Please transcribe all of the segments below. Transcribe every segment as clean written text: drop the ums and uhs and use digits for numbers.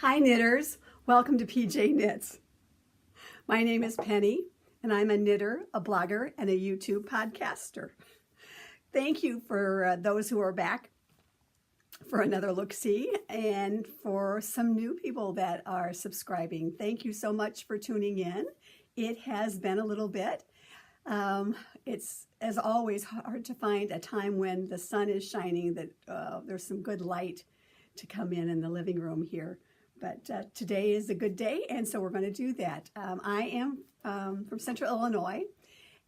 Hi knitters, welcome to PJ Knits. My name is Penny and I'm a knitter, a blogger, and a YouTube podcaster. Thank you for those who are back for another look-see and for some new people that are subscribing. Thank you so much for tuning in. It has been a little bit. It's, as always, hard to find a time when the sun is shining, that there's some good light to come in the living room here. But today is a good day, and so we're going to do that. I am from Central Illinois,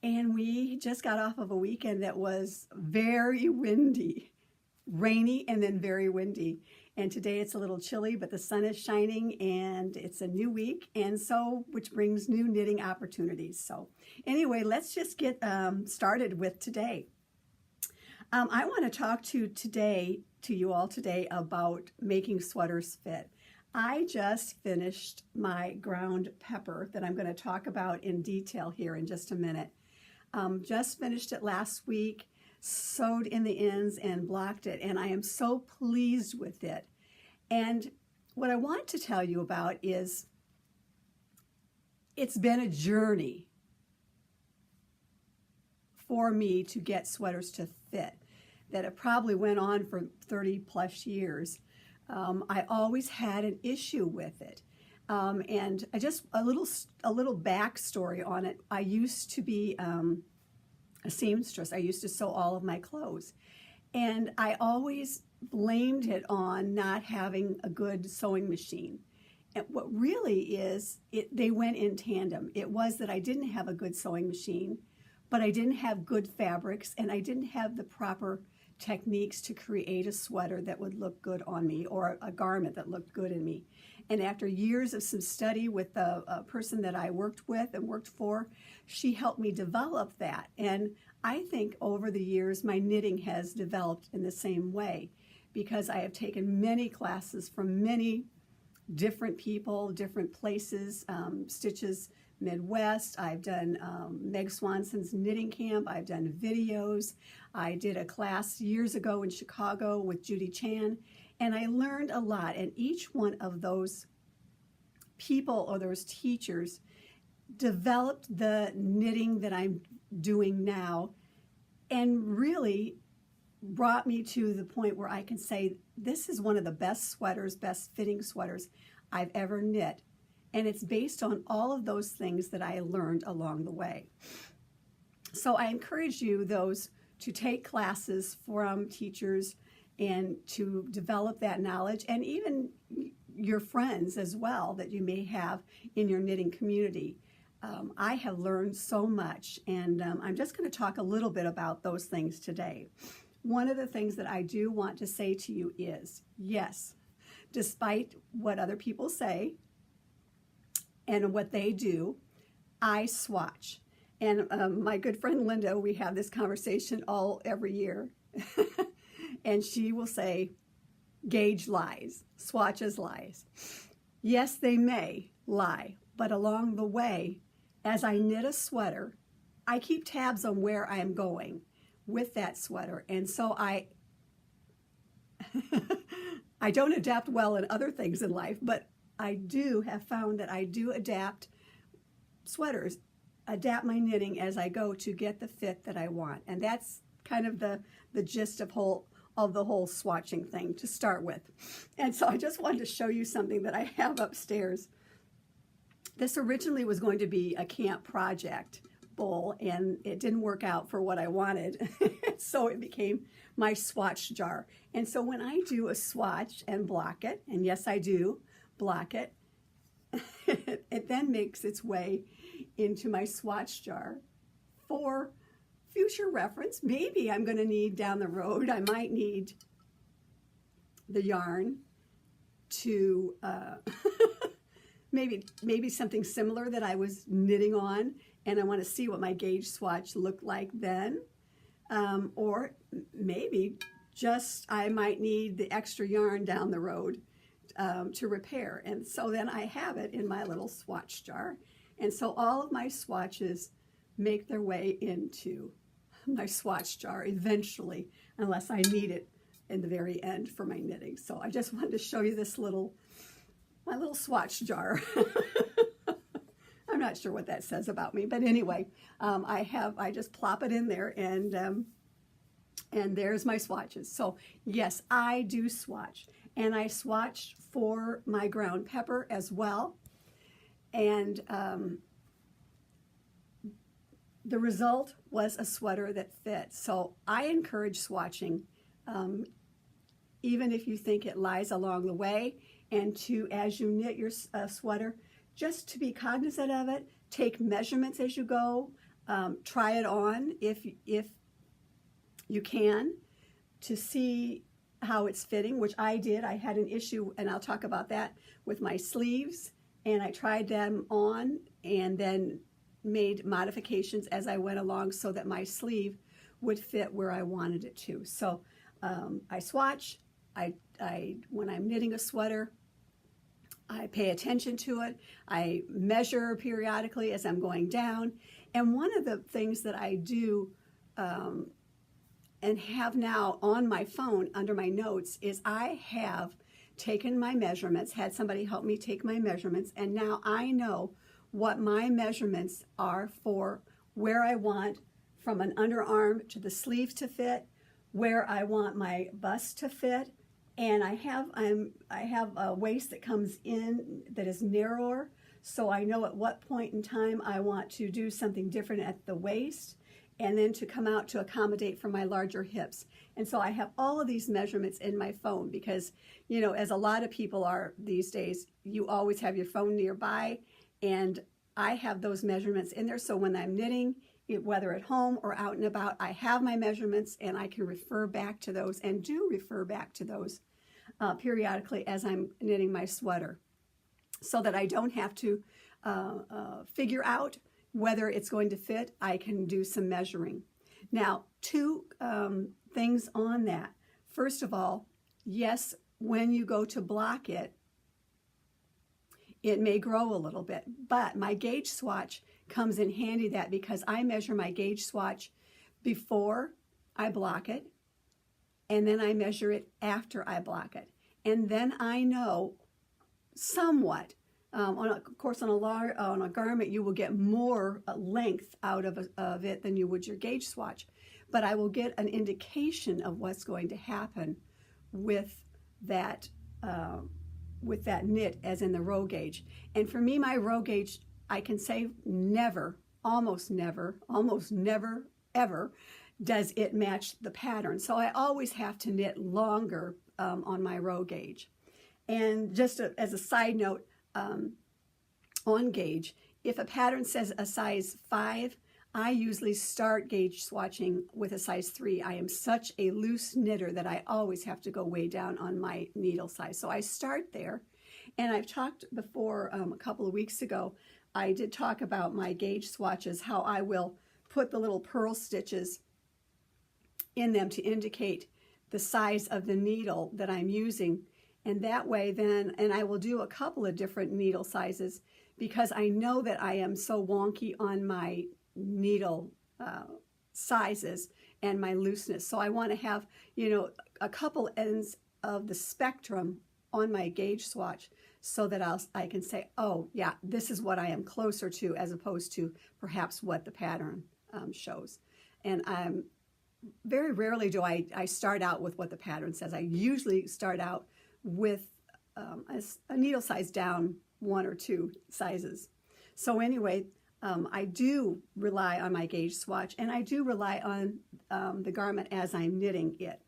and we just got off of a weekend that was very windy, rainy, and then very windy. And today it's a little chilly, but the sun is shining, and it's a new week, and so which brings new knitting opportunities. So anyway, let's just get started with today. I want to talk to you all today about making sweaters fit. I just finished my ground pepper that I'm going to talk about in detail here in just a minute. Just finished it last week, sewed in the ends and blocked it, and I am so pleased with it. And what I want to tell you about is it's been a journey for me to get sweaters to fit, that it probably went on for 30 plus years. I always had an issue with it. And I just, a little backstory on it. I used to be a seamstress. I used to sew all of my clothes. And I always blamed it on not having a good sewing machine. And what really is, they went in tandem. It was that I didn't have a good sewing machine, but I didn't have good fabrics, and I didn't have the proper techniques to create a sweater that would look good on me, or a garment that looked good in me. And after years of some study with a person that I worked with and worked for, she helped me develop that. And I think over the years my knitting has developed in the same way, because I have taken many classes from many different people, different places, Stitches Midwest. I've done Meg Swanson's knitting camp. I've done videos. I did a class years ago in Chicago with Judy Chan, and I learned a lot. And each one of those people or those teachers developed the knitting that I'm doing now, and really brought me to the point where I can say this is one of the best sweaters, best fitting sweaters I've ever knit. And it's based on all of those things that I learned along the way. So I encourage you, those, to take classes from teachers and to develop that knowledge, and even your friends as well that you may have in your knitting community. I have learned so much, and I'm just going to talk a little bit about those things today. One of the things that I do want to say to you is, yes, despite what other people say and what they do, I swatch. And my good friend Linda, we have this conversation every year. And she will say, gauge lies, swatches lies. Yes, they may lie, but along the way, as I knit a sweater, I keep tabs on where I am going with that sweater. And so I don't adapt well in other things in life, but I do have found that I do adapt sweaters, adapt my knitting as I go to get the fit that I want. And that's kind of the gist of the whole swatching thing to start with. And so I just wanted to show you something that I have upstairs. This originally was going to be a camp project bowl, and it didn't work out for what I wanted. So it became my swatch jar. And so when I do a swatch and block it, and yes, I do block it, it then makes its way into my swatch jar for future reference. Maybe I'm going to need down the road, I might need the yarn to maybe something similar that I was knitting on, and I want to see what my gauge swatch looked like then. Or maybe just I might need the extra yarn down the road to repair. And so then I have it in my little swatch jar. And so all of my swatches make their way into my swatch jar eventually, unless I need it in the very end for my knitting. So I just wanted to show you this little my little Swatch jar. I'm not sure what that says about me, but anyway, I just plop it in there, and there's my swatches. So yes, I do swatch, and I swatched for my ground pepper as well, and the result was a sweater that fits. So I encourage swatching, even if you think it lies along the way, and to, as you knit your sweater, just to be cognizant of it, take measurements as you go, try it on if you can, to see how it's fitting, which I did. I had an issue, and I'll talk about that, with my sleeves, and I tried them on and then made modifications as I went along so that my sleeve would fit where I wanted it to. So I swatch. When I'm knitting a sweater, I pay attention to it. I measure periodically as I'm going down. And one of the things that I do and have now on my phone under my notes is I have taken my measurements, had somebody help me take my measurements, and now I know what my measurements are for where I want from an underarm to the sleeve to fit, where I want my bust to fit, and I have a waist that comes in that is narrower, so I know at what point in time I want to do something different at the waist, and then to come out to accommodate for my larger hips. And so I have all of these measurements in my phone because, you know, as a lot of people are these days, you always have your phone nearby, and I have those measurements in there. So when I'm knitting, whether at home or out and about, I have my measurements, and I can refer back to those, and do refer back to those periodically as I'm knitting my sweater, so that I don't have to figure out whether it's going to fit. I can do some measuring. Now, two things on that. First of all, yes, when you go to block it, it may grow a little bit, but my gauge swatch comes in handy that because I measure my gauge swatch before I block it, and then I measure it after I block it. And then I know somewhat, of course, on a garment, you will get more length out of it than you would your gauge swatch, but I will get an indication of what's going to happen with that knit, as in the row gauge. And for me, my row gauge, I can say never, almost never, ever does it match the pattern. So I always have to knit longer on my row gauge. And just as a side note, on gauge, if a pattern says a size 5, I usually start gauge swatching with a size 3. I am such a loose knitter that I always have to go way down on my needle size. So I start there. And I've talked before, a couple of weeks ago, I did talk about my gauge swatches, how I will put the little purl stitches in them to indicate the size of the needle that I'm using. And that way then, and I will do a couple of different needle sizes because I know that I am so wonky on my needle sizes and my looseness. So I want to have, you know, a couple ends of the spectrum on my gauge swatch so that I can say, oh yeah, this is what I am closer to, as opposed to perhaps what the pattern shows. And very rarely do I start out with what the pattern says. I usually start out with a needle size down 1 or 2 sizes. So anyway, I do rely on my gauge swatch, and I do rely on the garment as I'm knitting it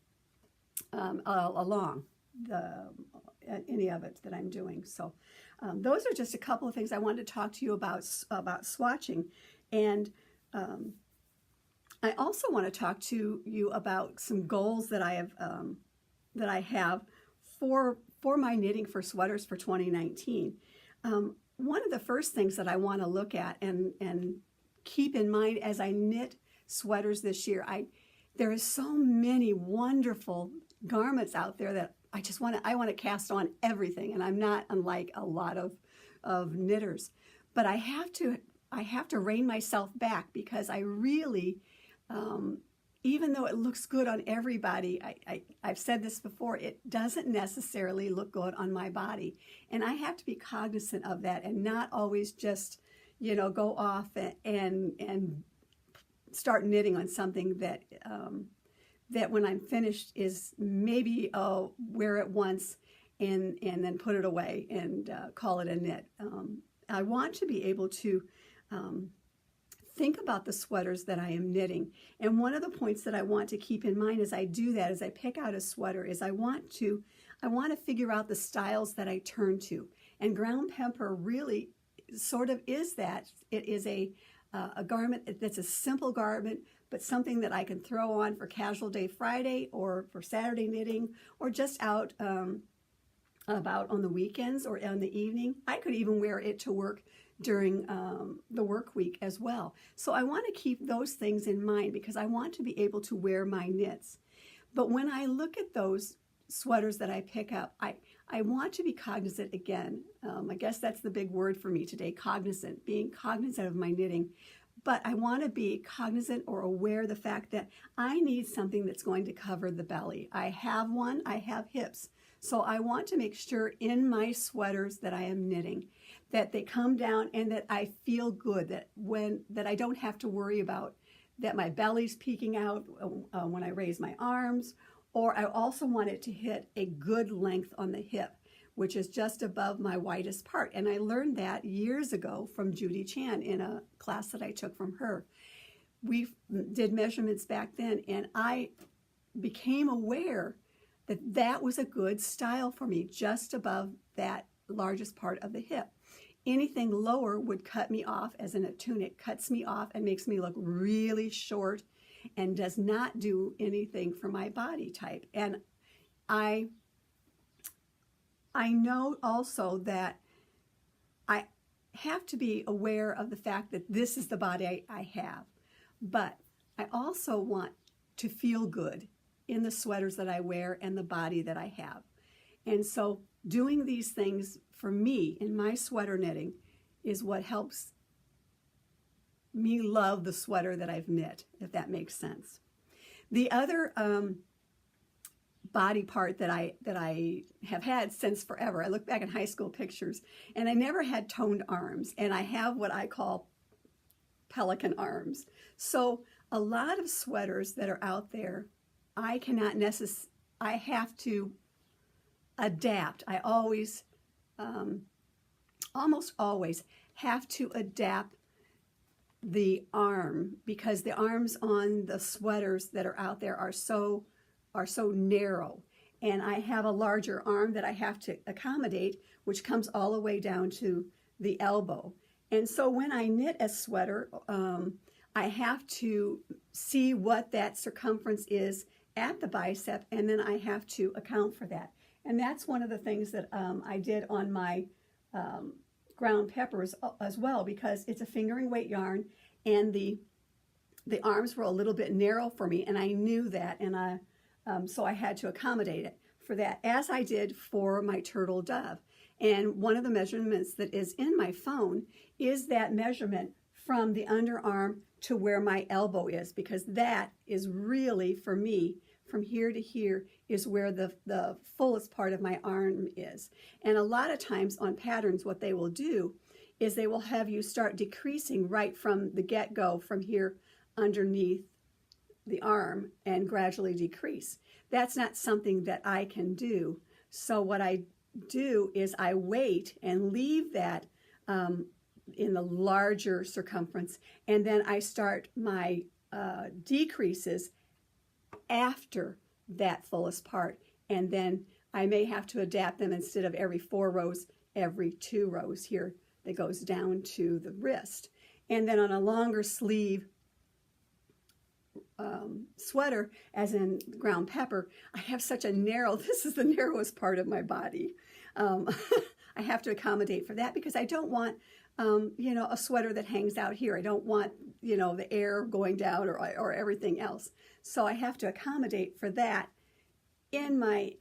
along any of it that I'm doing. So those are just a couple of things I wanted to talk to you about swatching. And I also want to talk to you about some goals that I have for my knitting for sweaters for 2019. One of the first things that I want to look at and keep in mind as I knit sweaters this year, there is so many wonderful garments out there that I want to cast on everything, and I'm not unlike a lot of knitters. But I have to rein myself back because I really even though it looks good on everybody, I've said this before, it doesn't necessarily look good on my body. And I have to be cognizant of that and not always just, go off and start knitting on something that that when I'm finished is maybe I'll wear it once and then put it away and call it a knit. I want to be able to think about the sweaters that I am knitting. And one of the points that I want to keep in mind as I do that, as I pick out a sweater, is I want to figure out the styles that I turn to. And ground pepper really sort of is that. It is a garment that's a simple garment, but something that I can throw on for Casual Day Friday or for Saturday knitting or just out about on the weekends or in the evening. I could even wear it to work during the work week as well. So I want to keep those things in mind because I want to be able to wear my knits. But when I look at those sweaters that I pick up, I want to be cognizant again. I guess that's the big word for me today, cognizant, being cognizant of my knitting. But I want to be cognizant or aware of the fact that I need something that's going to cover the belly. I have one, I have hips. So I want to make sure in my sweaters that I am knitting that they come down and that I feel good, that I don't have to worry about that my belly's peeking out when I raise my arms. Or I also want it to hit a good length on the hip, which is just above my widest part. And I learned that years ago from Judy Chan in a class that I took from her. We did measurements back then, and I became aware that that was a good style for me, just above that largest part of the hip. Anything lower would cut me off, as in a tunic, cuts me off and makes me look really short and does not do anything for my body type. And I know also that I have to be aware of the fact that this is the body I have. But I also want to feel good in the sweaters that I wear and the body that I have. And so doing these things for me in my sweater knitting is what helps me love the sweater that I've knit, if that makes sense. The other body part that I have had since forever, I look back at high school pictures, and I never had toned arms, and I have what I call Pelican arms. So a lot of sweaters that are out there, I cannot necessarily, I have to adapt. I always, almost always have to adapt the arm, because the arms on the sweaters that are out there are so narrow, and I have a larger arm that I have to accommodate, which comes all the way down to the elbow. And so when I knit a sweater, I have to see what that circumference is at the bicep, and then I have to account for that. And that's one of the things that I did on my ground peppers as well, because it's a fingering weight yarn, and the arms were a little bit narrow for me, and I knew that, and so I had to accommodate it for that, as I did for my turtle dove. And one of the measurements that is in my phone is that measurement from the underarm to where my elbow is, because that is really, for me, from here to here is where the fullest part of my arm is. And a lot of times on patterns, what they will do is they will have you start decreasing right from the get-go, from here underneath the arm, and gradually decrease. That's not something that I can do. So what I do is I wait and leave that in the larger circumference, and then I start my decreases after that fullest part, and then I may have to adapt them. Instead of every 4 rows, every 2 rows here that goes down to the wrist. And then on a longer sleeve sweater, as in ground pepper, I have such a narrow, this is the narrowest part of my body. I have to accommodate for that, because I don't want a sweater that hangs out here. I don't want, the air going down or everything else. So I have to accommodate for that in my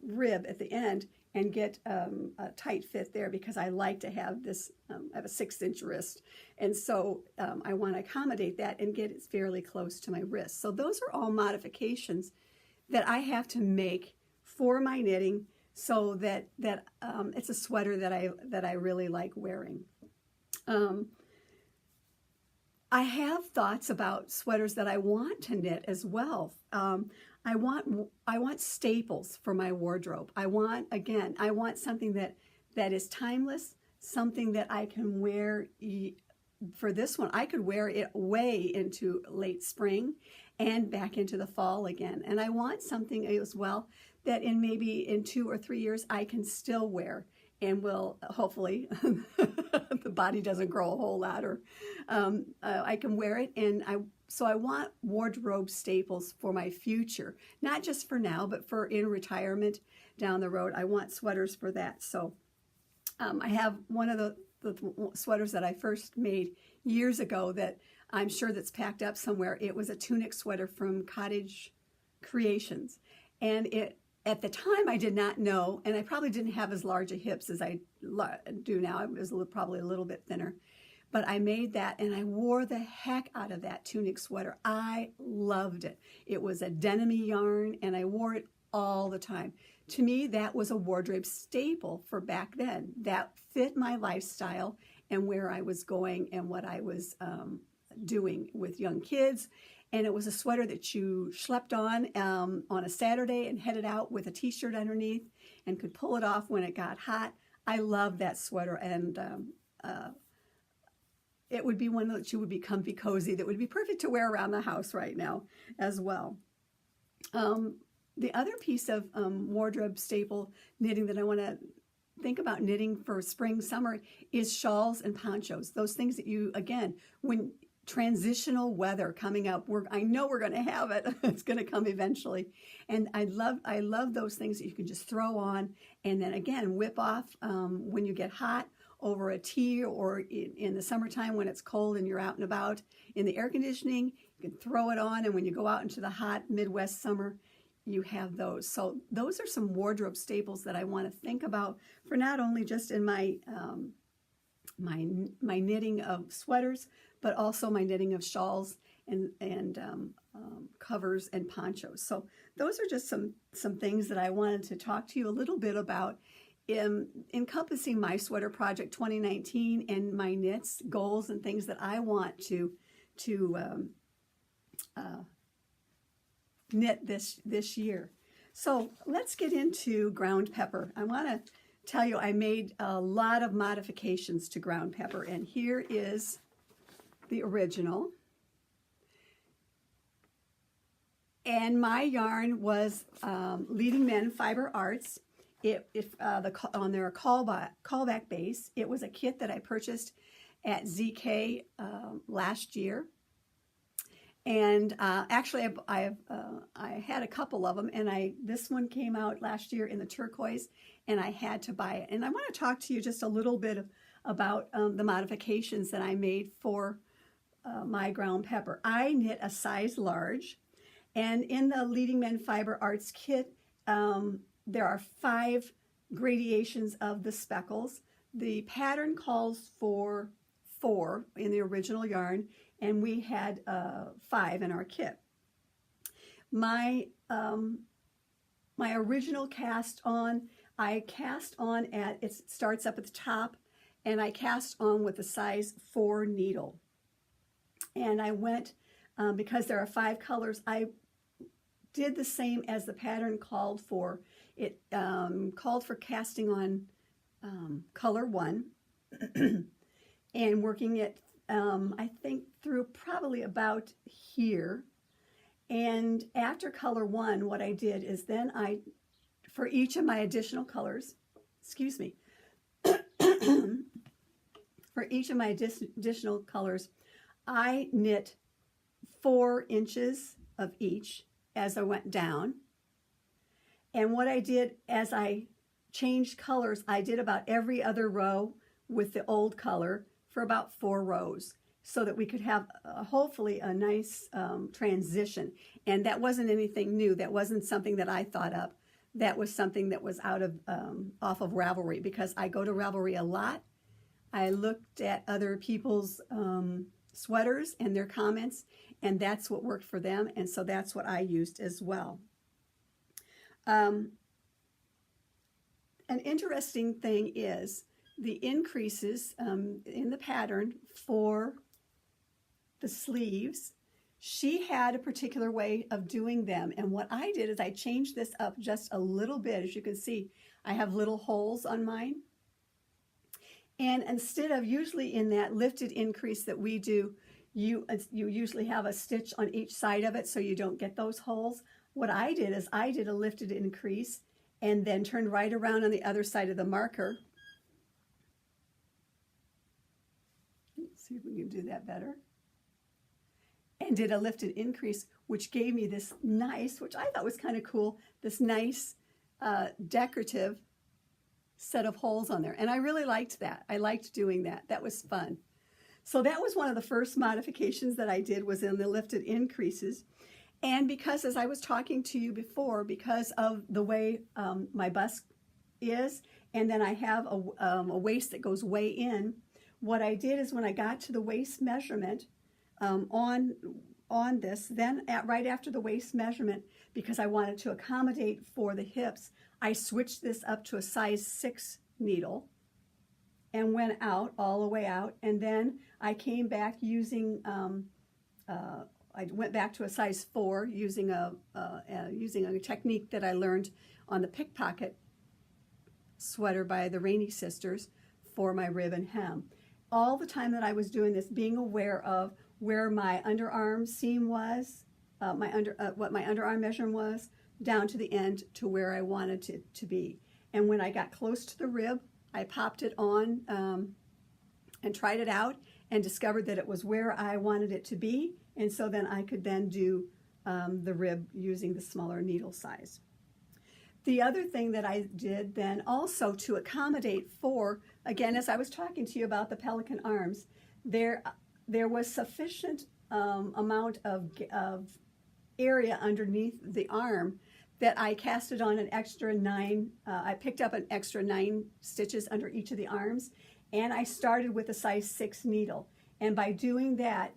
rib at the end, and get a tight fit there, because I like to have this, I have a 6-inch wrist. And so I want to accommodate that and get it fairly close to my wrist. So those are all modifications that I have to make for my knitting, so that it's a sweater that I really like wearing. I have thoughts about sweaters that I want to knit as well. I want staples for my wardrobe. I want something that is timeless, something that I can wear. For this one, I could wear it way into late spring and back into the fall again. And I want something as well that maybe in 2 or 3 years I can still wear, and will hopefully the body doesn't grow a whole lot, or I can wear it. And so I want wardrobe staples for my future, not just for now, but for in retirement down the road. I want sweaters for that. So I have one of the sweaters that I first made years ago that I'm sure that's packed up somewhere. It was a tunic sweater from Cottage Creations, and at the time I did not know, and I probably didn't have as large a hips as I do now. It was probably a little bit thinner, but I made that and I wore the heck out of that tunic sweater. I loved it. It was a denim yarn, and I wore it all the time. To me, that was a wardrobe staple for back then. That fit my lifestyle and where I was going and what I was doing with young kids. And it was a sweater that you schlepped on a Saturday and headed out with a t-shirt underneath and could pull it off when it got hot. I love that sweater, and it would be one that you would be comfy cozy, that would be perfect to wear around the house right now as well. The other piece of wardrobe staple knitting that I want to think about knitting for spring, summer is shawls and ponchos. Those things that you, again, when transitional weather coming up, I know we're going to have it. It's going to come eventually. And I love those things that you can just throw on and then again whip off when you get hot over a tea, or in the summertime when it's cold and you're out and about in the air conditioning, you can throw it on, and when you go out into the hot Midwest summer, you have those. So those are some wardrobe staples that I want to think about for not only just in my my knitting of sweaters, but also my knitting of shawls and covers and ponchos. So those are just some things that I wanted to talk to you a little bit about encompassing my sweater project 2019 and my knits goals and things that I want to knit this year. So let's get into ground pepper. I want to tell you I made a lot of modifications to ground pepper, and here is the original. And my yarn was Leading Men Fiber Arts. On their callback base, it was a kit that I purchased at ZK last year. And actually, I had a couple of them, and this one came out last year in the turquoise, and I had to buy it. And I want to talk to you just a little bit about the modifications that I made for my ground pepper. I knit a size large, and in the Leading Men Fiber Arts kit, there are 5 gradations of the speckles. The pattern calls for 4 in the original yarn, and we had 5 in our kit. My original cast on, I cast on it starts up at the top, and I cast on with a size 4 needle. And I went, because there are 5 colors, I did the same as the pattern called for. It called for casting on color 1 and working it, I think, through probably about here. And after color 1, what I did is then for each of my additional colors, excuse me, for each of my additional colors, I knit 4 inches of each as I went down. And what I did as I changed colors, I did about every other row with the old color for about 4 rows, so that we could have hopefully a nice transition. And that wasn't anything new. That wasn't something that I thought up. that was something that was out of off of Ravelry, because I go to Ravelry a lot. I looked at other people's sweaters and their comments, and that's what worked for them, and so that's what I used as well. An interesting thing is the increases in the pattern for the sleeves. She had a particular way of doing them, and what I did is I changed this up just a little bit. As you can see, I have little holes on mine, and instead of usually in that lifted increase that we do, you usually have a stitch on each side of it so you don't get those holes. What I did is I did a lifted increase and then turned right around on the other side of the marker. Let's see if we can do that better. And did a lifted increase, which gave me this nice, which I thought was kind of cool, this nice decorative set of holes on there. And I really liked that. I liked doing that. That was fun. So that was one of the first modifications that I did, was in the lifted increases. And because, as I was talking to you before, because of the way my bust is, and then I have a waist that goes way in, what I did is when I got to the waist measurement on this, then right after the waist measurement, because I wanted to accommodate for the hips, I switched this up to a size 6 needle and went out, all the way out, and then I came back using I went back to a size 4 using a technique that I learned on the pickpocket sweater by the Rainey Sisters for my rib and hem. All the time that I was doing this, being aware of where my underarm seam was, what my underarm measurement was, down to the end to where I wanted it to be. And when I got close to the rib, I popped it on and tried it out and discovered that it was where I wanted it to be. And so then I could then do the rib using the smaller needle size. The other thing that I did then also to accommodate for, again, as I was talking to you about the Pelican Arms, there was sufficient amount of area underneath the arm that I casted on an extra 9, I picked up an extra 9 stitches under each of the arms, and I started with a size 6 needle. And by doing that,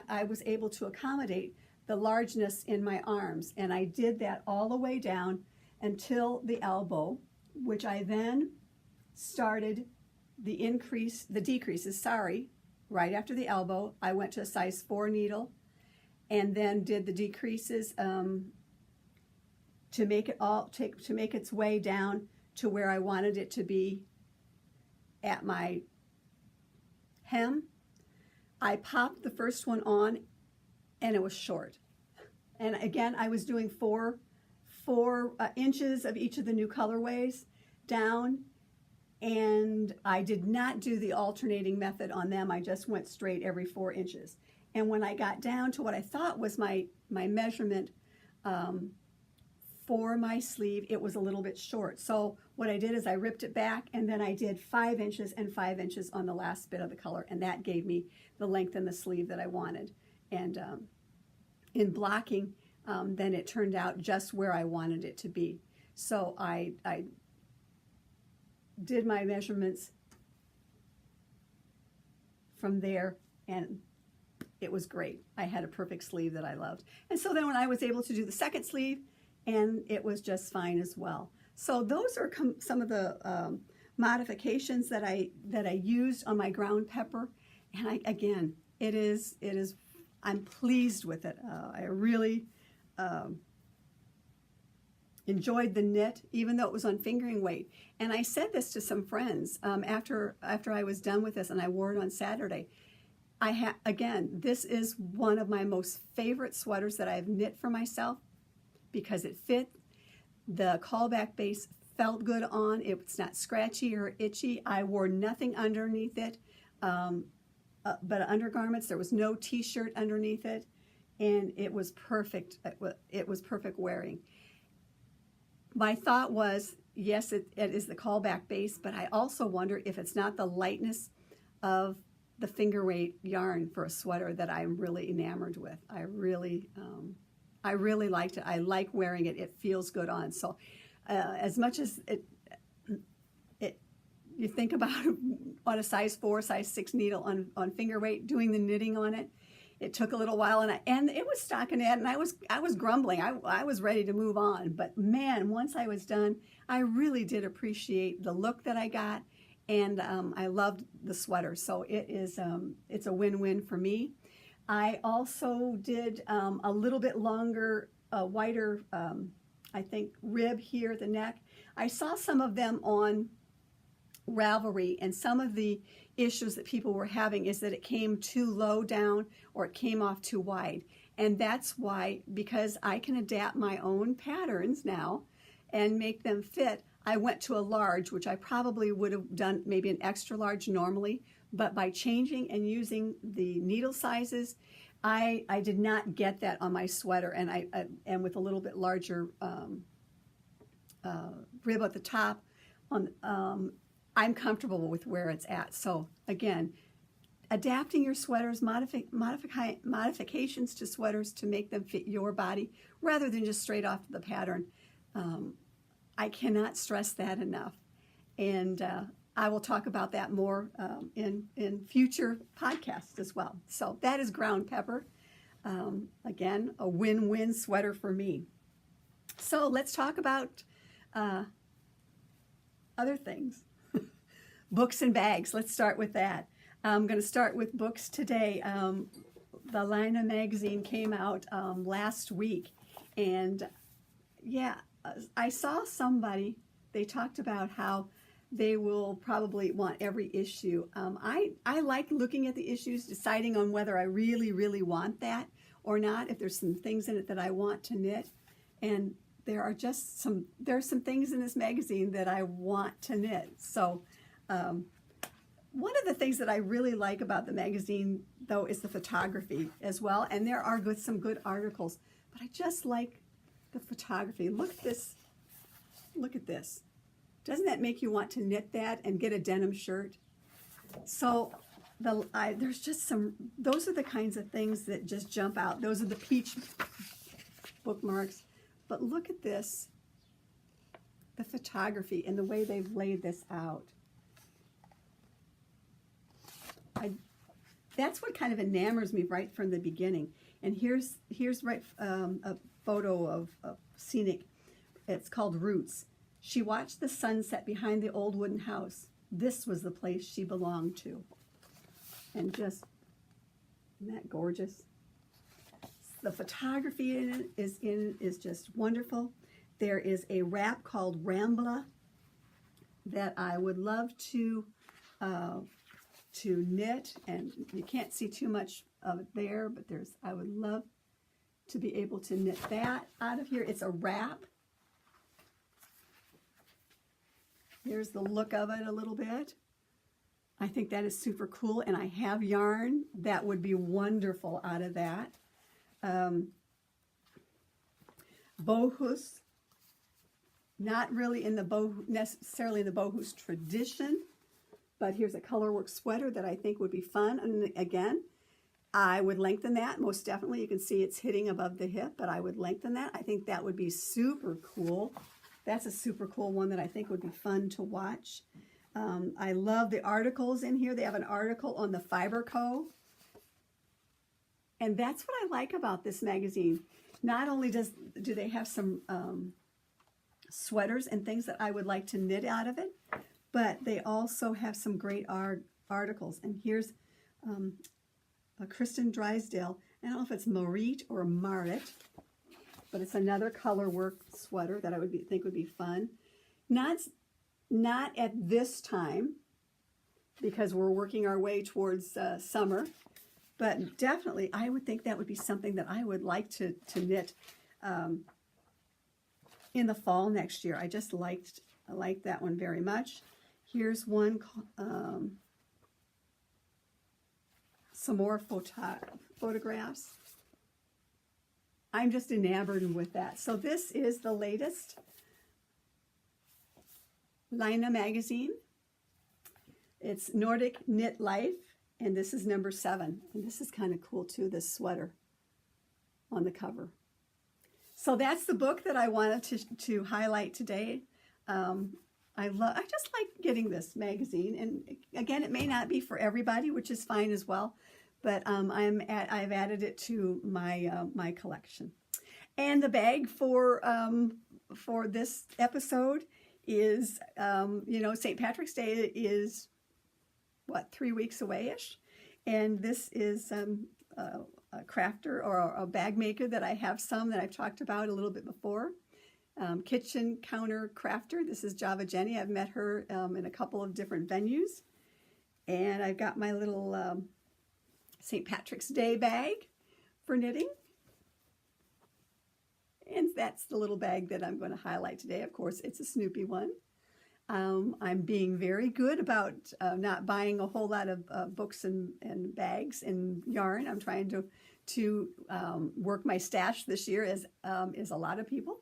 I was able to accommodate the largeness in my arms. And I did that all the way down until the elbow, which I then started the decreases, right after the elbow. I went to a size 4 needle and then did the decreases to make its way down to where I wanted it to be at my hem. I popped the first one on and it was short. And again, I was doing 4 inches of each of the new colorways down, and I did not do the alternating method on them. I just went straight every 4 inches. And when I got down to what I thought was my measurement for my sleeve, it was a little bit short. So what I did is I ripped it back, and then I did 5 inches and 5 inches on the last bit of the color, and that gave me the length in the sleeve that I wanted. And in blocking, then it turned out just where I wanted it to be. So I did my measurements from there, and it was great. I had a perfect sleeve that I loved. And so then when I was able to do the second sleeve, and it was just fine as well. So those are some of the modifications that I used on my ground pepper. And again, I'm pleased with it. I really enjoyed the knit, even though it was on fingering weight. And I said this to some friends after I was done with this, and I wore it on Saturday. Again, this is one of my most favorite sweaters that I've knit for myself because it fit. The callback base felt good on. It's not scratchy or itchy. I wore nothing underneath it but undergarments. There was no t-shirt underneath it, and it was perfect. It was perfect wearing. My thought was, yes, it is the callback base, but I also wonder if it's not the lightness of the finger weight yarn for a sweater that I'm really enamored with. I really liked it. I like wearing it. It feels good on. So as much as you think about it, on a size 4, size 6 needle on finger weight, doing the knitting on it. It took a little while, and it was stockinette, and I was grumbling. I was ready to move on, but man, once I was done, I really did appreciate the look that I got, and I loved the sweater. So it's a win-win for me. I also did a little bit longer, wider, I think, rib here at the neck. I saw some of them on Ravelry, and some of the issues that people were having is that it came too low down or it came off too wide. And that's why, because I can adapt my own patterns now and make them fit, I went to a large, which I probably would have done maybe an extra large normally, but by changing and using the needle sizes, I did not get that on my sweater, and with a little bit larger rib at the top, I'm comfortable with where it's at. So again, adapting your sweaters, modifications to sweaters to make them fit your body rather than just straight off the pattern. I cannot stress that enough. And I will talk about that more in future podcasts as well. So that is ground pepper. Again, a win-win sweater for me. So let's talk about other things. Books and bags. Let's start with that. I'm going to start with books today. The Lina magazine came out last week, and yeah, I saw somebody, they talked about how they will probably want every issue. I like looking at the issues, deciding on whether I really want that or not, if there's some things in it that I want to knit. And there are some things in this magazine that I want to knit. So one of the things that I really like about the magazine, though, is the photography as well. And there are some good articles, but I just like the photography. Look at this. Look at this. Doesn't that make you want to knit that and get a denim shirt? So there's just those are the kinds of things that just jump out. Those are the peach bookmarks. But look at this, the photography and the way they've laid this out. That's what kind of enamors me right from the beginning. And here's right a photo of scenic. It's called Roots. She watched the sunset behind the old wooden house. This was the place she belonged to. And just, isn't that gorgeous? The photography in it is just wonderful. There is a wrap called Rambla that I would love to knit, and you can't see too much of it there, but I would love to be able to knit that out of here. It's a wrap. Here's the look of it a little bit. I think that is super cool, and I have yarn that would be wonderful out of that. Bohus, not really necessarily in the Bohus tradition, but here's a colorwork sweater that I think would be fun. And again, I would lengthen that. Most definitely, you can see it's hitting above the hip, but I would lengthen that. I think that would be super cool. That's a super cool one that I think would be fun to watch. I love the articles in here. They have an article on the Fiber Co. And that's what I like about this magazine. Not only do they have some sweaters and things that I would like to knit out of it, but they also have some great articles. And here's a Kristen Drysdale. I don't know if it's Marit or Marit, but it's another color work sweater that I think would be fun. Not at this time, because we're working our way towards summer, but definitely I would think that would be something that I would like to knit in the fall next year. I liked that one very much. Here's one, some more photographs. I'm just enamored with that. So this is the latest Lina magazine. It's Nordic Knit Life, and this is number 7. And this is kind of cool too, this sweater on the cover. So that's the book that I wanted to highlight today. I just like getting this magazine, and again, it may not be for everybody, which is fine as well. But I've added it to my my collection. And the bag for this episode is St. Patrick's Day is what, 3 weeks away-ish, and this is a crafter or a bag maker that I have some that I've talked about a little bit before. Kitchen counter crafter. This is Java Jenny. I've met her in a couple of different venues. And I've got my little St. Patrick's Day bag for knitting. And that's the little bag that I'm going to highlight today. Of course, it's a Snoopy one. I'm being very good about not buying a whole lot of books and bags and yarn. I'm trying to work my stash this year, as is a lot of people.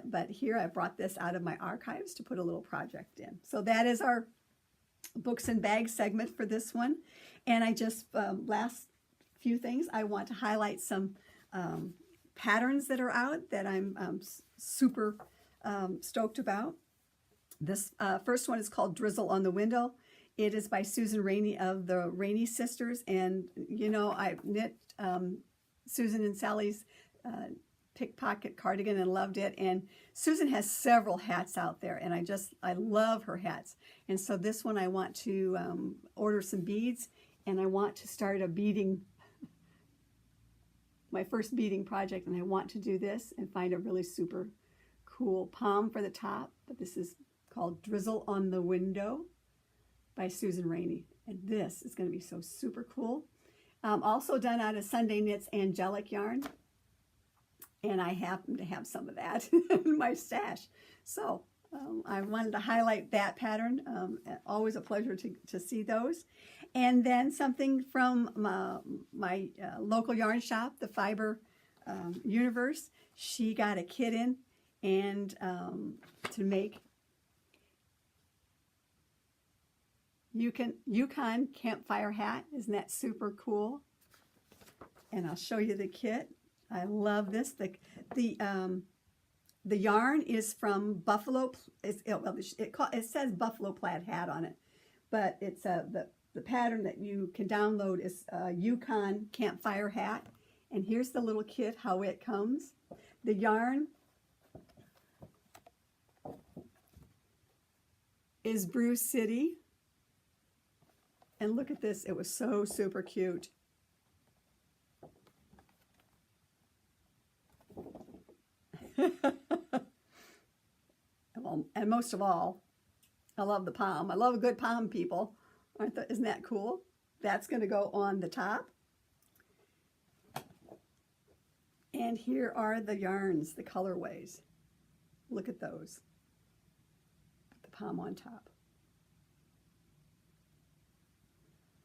But here I brought this out of my archives to put a little project in. So that is our books and bags segment for this one. And I just, last few things, I want to highlight some patterns that are out that I'm super stoked about. This first one is called Drizzle on the Window. It is by Susan Rainey of the Rainey Sisters. And, you know, I knit Susan and Sally's pickpocket cardigan and loved it. And Susan has several hats out there, and I love her hats. And so this one I want to order some beads, and I want to start a beading, my first beading project, and I want to do this and find a really super cool pom for the top. But this is called Drizzle on the Window by Susan Rainey, and this is going to be so super cool. Also done out of Sunday Knits Angelic yarn. And I happen to have some of that in my stash. So I wanted to highlight that pattern. Always a pleasure to see those. And then something from my local yarn shop, the Fiber Universe. She got a kit in and to make Yukon campfire hat. Isn't that super cool? And I'll show you the kit. I love this. The yarn is from Buffalo. It says Buffalo Plaid Hat on it, but it's the pattern that you can download is Yukon Campfire Hat. And here's the little kit, how it comes. The yarn is Brew City. And look at this. It was so super cute. And most of all, I love the pom. I love a good pom, people. Isn't that cool? That's going to go on the top. And here are the yarns, the colorways. Look at those. The pom on top.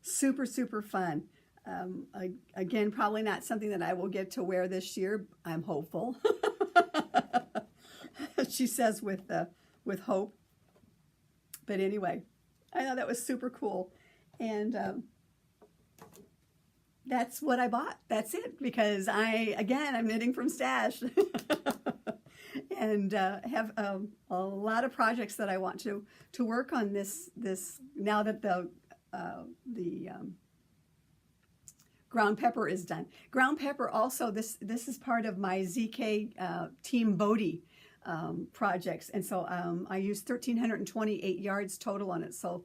Super, super fun. Again, probably not something that I will get to wear this year. I'm hopeful. She says with hope. But anyway, I thought that was super cool. And that's what I bought. That's it. Because I'm knitting from stash. And have a lot of projects that I want to work on this now that the ground pepper is done. Ground pepper also, this is part of my ZK Team Bodhi projects. And so I used 1,328 yards total on it. So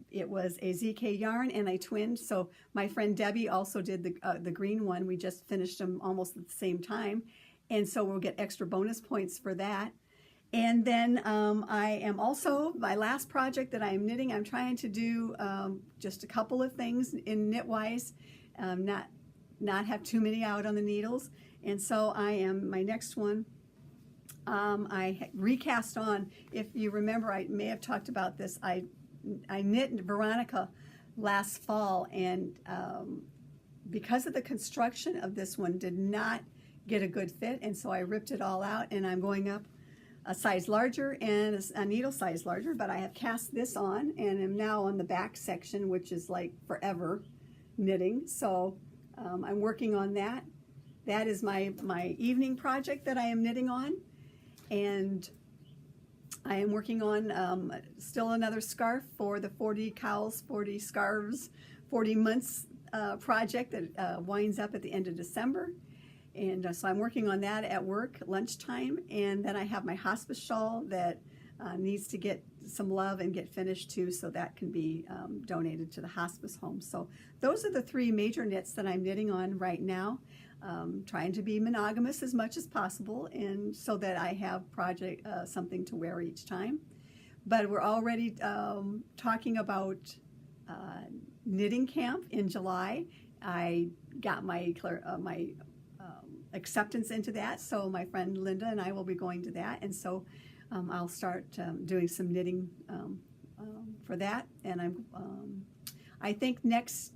it was a ZK yarn and I twinned. So my friend Debbie also did the green one. We just finished them almost at the same time. And so we'll get extra bonus points for that. And then I am also, my last project that I'm knitting, I'm trying to do just a couple of things in Knitwise, not have too many out on the needles. And so my next one, I recast on, if you remember, I may have talked about this, I knit Veronica last fall, and because of the construction of this one did not get a good fit, and so I ripped it all out, and I'm going up a size larger and a needle size larger, but I have cast this on and am now on the back section, which is like forever knitting. So I'm working on that. that is my evening project that I am knitting on. And I am working on still another scarf for the 40 Cowls, 40 Scarves, 40 Months project that winds up at the end of December. And so I'm working on that at work, lunchtime. And then I have my hospice shawl that needs to get some love and get finished too, so that can be donated to the hospice home. So those are the 3 major knits that I'm knitting on right now. Trying to be monogamous as much as possible, and so that I have something to wear each time. But we're already talking about knitting camp in July. I got my acceptance into that, so my friend Linda and I will be going to that, and so I'll start doing some knitting for that. And I think next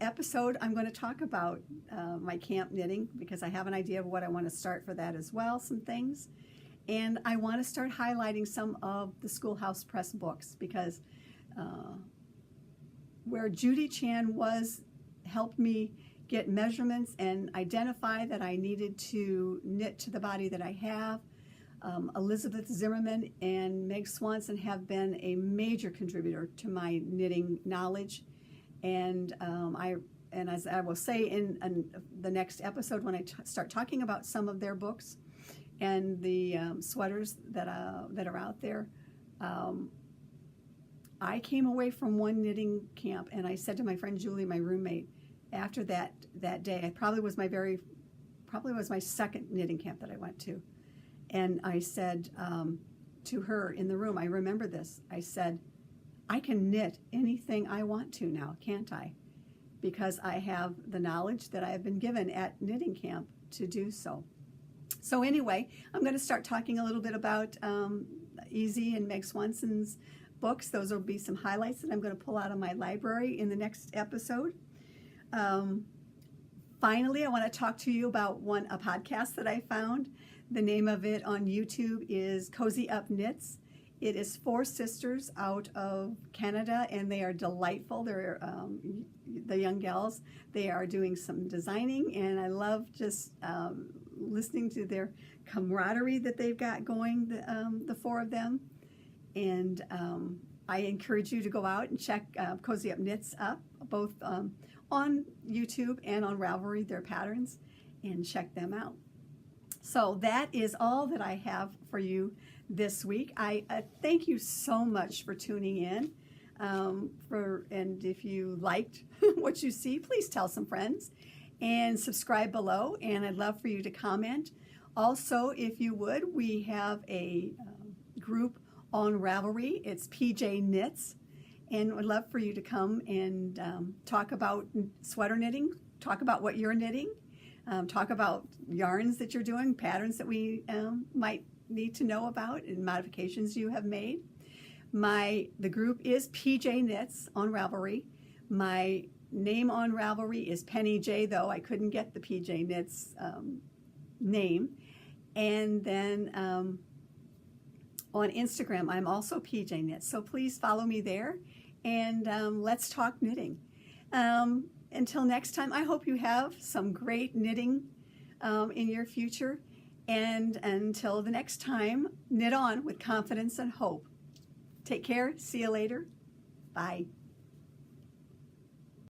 episode, I'm going to talk about my camp knitting, because I have an idea of what I want to start for that as well, some things. And I want to start highlighting some of the Schoolhouse Press books, because where Judy Chan helped me get measurements and identify that I needed to knit to the body that I have. Elizabeth Zimmerman and Meg Swanson have been a major contributor to my knitting knowledge. And as I will say in the next episode, when I start talking about some of their books and the sweaters that are out there, I came away from one knitting camp, and I said to my friend Julie, my roommate, after that day, it probably was my second knitting camp that I went to, and I said to her in the room, I remember this, I said, I can knit anything I want to now, can't I? Because I have the knowledge that I have been given at knitting camp to do so. So anyway, I'm going to start talking a little bit about Easy and Meg Swanson's books. Those will be some highlights that I'm going to pull out of my library in the next episode. Finally, I want to talk to you about a podcast that I found. The name of it on YouTube is Cozy Up Knits. It is 4 sisters out of Canada, and they are delightful. They're the young gals. They are doing some designing, and I love just listening to their camaraderie that they've got going, the 4 of them. And I encourage you to go out and check Cozy Up Knits up, both on YouTube and on Ravelry, their patterns, and check them out. So that is all that I have for you this week. I thank you so much for tuning in. And if you liked what you see, please tell some friends and subscribe below. And I'd love for you to comment. Also, if you would, we have a group on Ravelry. It's PJ Knits. And I'd love for you to come and talk about sweater knitting, talk about what you're knitting, talk about yarns that you're doing, patterns that we might need to know about, and modifications you have made. The group is PJ Knits on Ravelry. My name on Ravelry is Penny J, though I couldn't get the PJ Knits name. And then on Instagram, I'm also PJ Knits. So please follow me there, and let's talk knitting. Until next time, I hope you have some great knitting in your future. And until the next time, knit on with confidence and hope. Take care. See you later. Bye.